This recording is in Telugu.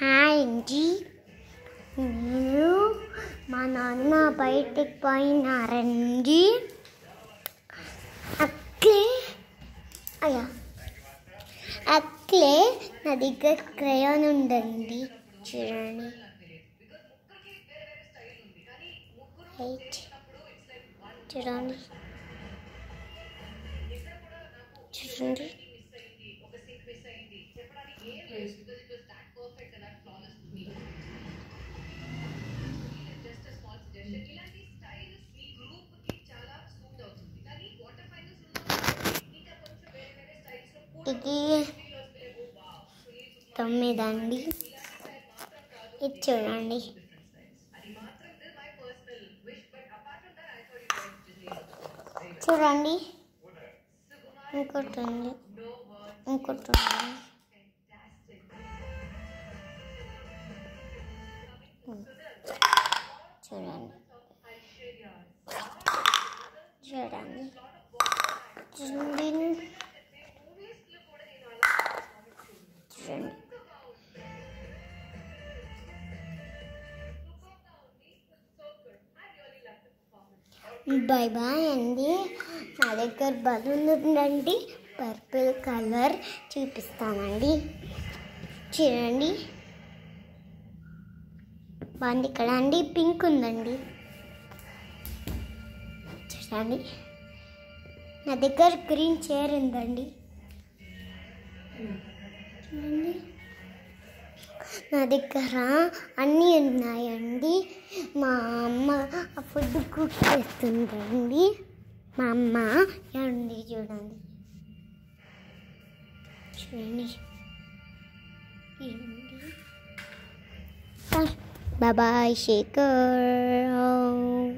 హాయ్ అండి. నేను మా నాన్న బయటికి పోయినారండి. అట్లే నా దగ్గర క్రయాన్ ఉందండి. చూడండి, చూడండి చూడండి ఇది 9 అండి. ఇది చూడండి, చూడండి ఇంకోటి ఉంది, ఇంకోటి ఉంది. చూడండి చూడండి చూడండి చూడండి. బాయ్ బాయ్ అండి. నా దగ్గర బలూన్ ఉందండి, పర్పుల్ కలర్ చూపిస్తానండి. చూడండి, బాగుంది ఇక్కడ అండి. పింక్ ఉందండి. చూడండి, నా దగ్గర గ్రీన్ చైర్ ఉందండి. చూడండి, నా దగ్గర అన్నీ ఉన్నాయండి. మా అమ్మ ఫుడ్ కుక్ చేస్తుందండి. మా అమ్మ ఏమండి, చూడండి చూడండి. Bye bye Shekhar.